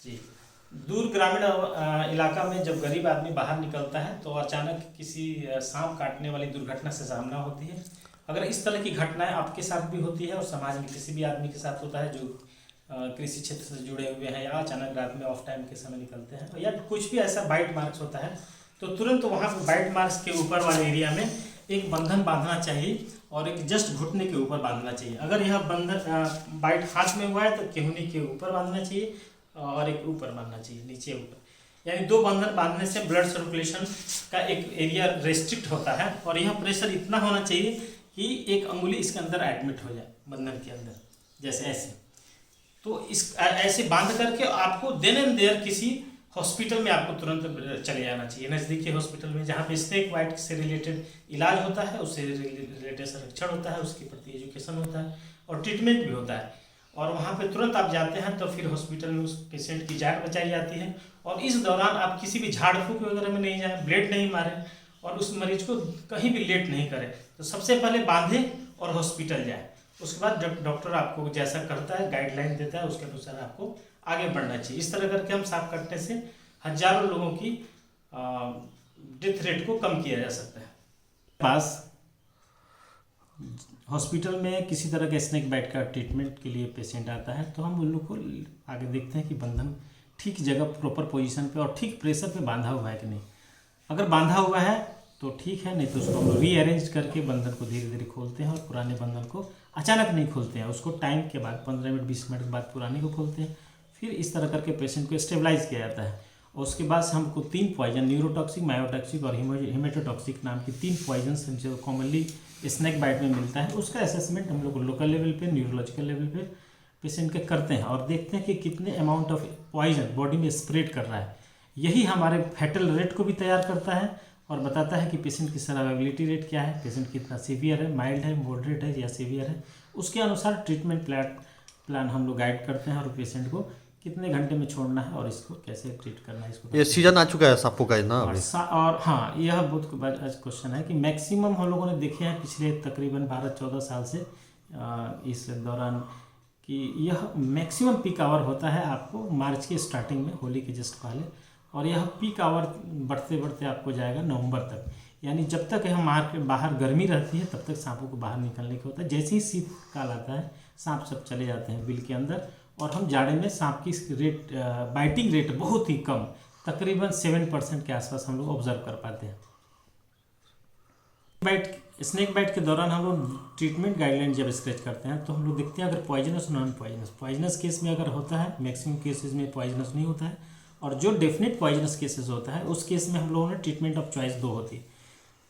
जी। दूर ग्रामीण इलाका में जब गरीब आदमी बाहर निकलता है तो अचानक किसी सांप काटने वाली दुर्घटना से सामना होती है। अगर इस तरह की घटनाएं आपके साथ भी होती है और समाज में किसी भी आदमी के साथ होता है जो कृषि क्षेत्र से जुड़े हुए हैं या अचानक रात में ऑफ टाइम के समय निकलते हैं या कुछ भी ऐसा बाइट मार्क्स होता है, तो तुरंत वहाँ पर बाइट मार्क्स के ऊपर वाले एरिया में एक बंधन बांधना चाहिए और एक जस्ट घुटने के ऊपर बांधना चाहिए। अगर यह बंधन बाइट हाथ में हुआ है तो केहूनी के ऊपर बांधना चाहिए और एक ऊपर बांधना चाहिए, नीचे ऊपर। यानी दो बंधन बांधने से ब्लड सर्कुलेशन का एक एरिया रेस्ट्रिक्ट होता है और यह प्रेशर इतना होना चाहिए कि एक अंगुली इसके अंदर एडमिट हो जाए बंधन के अंदर, जैसे ऐसे। तो इस ऐसे बांध करके आपको देन एंड देयर किसी हॉस्पिटल में आपको तुरंत चले जाना चाहिए, नज़दीकी हॉस्पिटल में, जहाँ पे स्नेक बाइट से रिलेटेड इलाज होता है, उससे रिलेटेड संरक्षण होता है, उसके प्रति एजुकेशन होता है और ट्रीटमेंट भी होता है। और वहाँ पे तुरंत आप जाते हैं तो फिर हॉस्पिटल में उस पेशेंट की जान बचाई जाती है। और इस दौरान आप किसी भी झाड़ फूक वगैरह में नहीं जाएं, ब्लेड नहीं मारें और उस मरीज को कहीं भी लेट नहीं करें। तो सबसे पहले बांधें और हॉस्पिटल जाएं। उसके बाद जब डॉक्टर आपको जैसा करता है, गाइडलाइन देता है, उसके अनुसार आपको आगे बढ़ना चाहिए। इस तरह करके हम सांप काटने से हजारों लोगों की डेथ रेट को कम किया जा सकता है। पास हॉस्पिटल में किसी तरह के स्नेक बाइट का ट्रीटमेंट के लिए पेशेंट आता है तो हम उन लोग को आगे देखते हैं कि बंधन ठीक जगह प्रॉपर पोजीशन पे और ठीक प्रेशर पे बांधा हुआ है कि नहीं। अगर बांधा हुआ है तो ठीक है, नहीं तो उसको हम रीअरेंज करके बंधन को धीरे धीरे खोलते हैं और पुराने बंधन को अचानक नहीं खोलते हैं, उसको टाइम के बाद 15 मिनट 20 मिनट के बाद पुराने को खोलते हैं। फिर इस तरह करके पेशेंट को स्टेबलाइज किया जाता है और उसके बाद से हमको 3 पॉइजन, न्यूरोटॉक्सिक, मायोटॉक्सिक और हेमेटोटॉक्सिक नाम की 3 पॉइजन जो कॉमनली स्नेक बाइट में मिलता है, उसका असेसमेंट हम लोग लोकल लेवल पे, न्यूरोलॉजिकल लेवल पे पेशेंट के करते हैं और देखते हैं कि कितने अमाउंट ऑफ पॉइजन बॉडी में स्प्रेड कर रहा है। यही हमारे फैटल रेट को भी तैयार करता है और बताता है कि पेशेंट की सर्वाइवबिलिटी रेट क्या है, पेशेंट कितना सीवियर है, माइल्ड है, मॉडरेट है या सीवियर है। उसके अनुसार ट्रीटमेंट प्लान हम लोग गाइड करते हैं और पेशेंट को कितने घंटे में छोड़ना है और इसको कैसे ट्रीट करना है। इसको ये सीजन आ चुका है सांपों का ना और हाँ, यह बहुत क्वेश्चन है कि मैक्सिमम हम लोगों ने देखे हैं पिछले तकरीबन 12-14 साल से इस दौरान कि यह मैक्सिमम पीक आवर होता है आपको मार्च के स्टार्टिंग में, होली के जस्ट पहले, और यह पीक आवर बढ़ते बढ़ते आपको जाएगा नवंबर तक। यानी जब तक यह बाहर गर्मी रहती है तब तक सांपों को बाहर निकलने का होता है। जैसे ही शीतकाल आता है सांप सब चले जाते हैं बिल के अंदर और हम जाड़े में सांप की बाइटिंग रेट बहुत ही कम, तकरीबन 7% के आसपास हम लोग ऑब्जर्व कर पाते हैं। स्नेक बाइट के दौरान हम लोग ट्रीटमेंट गाइडलाइन जब स्केच करते हैं तो हम लोग देखते हैं अगर पॉइजनस नॉन पॉइजनस केस में अगर होता है, मैक्सिमम केसेस में पॉइजनस नहीं होता है, और जो डेफिनेट पॉइजनस केसेस होता है उस केस में हम लोगों ने ट्रीटमेंट ऑफ चॉइस 2 होती है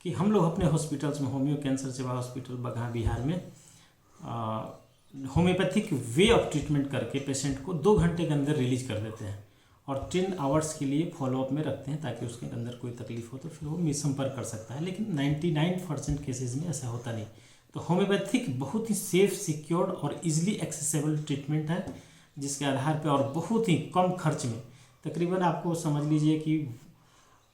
कि हम लोग अपने हॉस्पिटल्स में, होम्यो कैंसर सेवा हॉस्पिटल बगहा बिहार में, होम्योपैथिक वे ऑफ ट्रीटमेंट करके पेशेंट को 2 घंटे के अंदर रिलीज कर देते हैं और 10 आवर्स के लिए फॉलोअप में रखते हैं ताकि उसके अंदर कोई तकलीफ हो तो फिर वो संपर्क कर सकता है। लेकिन 99% केसेस में ऐसा होता नहीं। तो होम्योपैथिक बहुत ही सेफ, सिक्योर्ड और इजीली एक्सेसिबल ट्रीटमेंट है जिसके आधार पर और बहुत ही कम खर्च में, तकरीबन आपको समझ लीजिए कि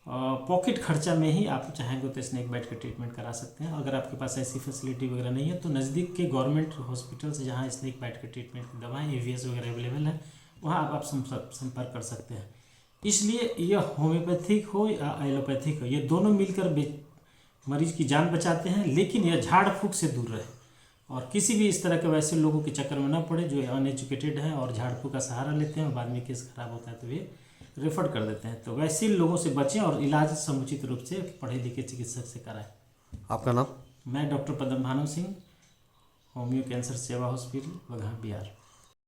पॉकेट खर्चा में ही आप चाहेंगे तो स्नेक बाइट का ट्रीटमेंट करा सकते हैं। अगर आपके पास ऐसी फैसिलिटी वगैरह नहीं है तो नज़दीक के गवर्नमेंट हॉस्पिटल से जहाँ स्नेक बाइट के ट्रीटमेंट की दवाएं AVS वगैरह अवेलेबल है वहाँ आप संपर्क कर सकते हैं। इसलिए यह होम्योपैथिक हो या एलोपैथिक हो, ये दोनों मिलकर मरीज की जान बचाते हैं, लेकिन यह झाड़ फूक से दूर रहे और किसी भी इस तरह के वैसे लोगों के चक्कर में ना पड़े जो अनएजुकेटेड हैं और झाड़ फूक का सहारा लेते हैं और बाद में केस खराब होता है तो वे रेफर कर देते हैं। तो वैसे लोगों से बचें और इलाज समुचित रूप से पढ़े लिखे चिकित्सक से कराएं। आपका नाम? मैं डॉक्टर पद्म भानु सिंह, होम्यो कैंसर सेवा हॉस्पिटल बगहा बिहार।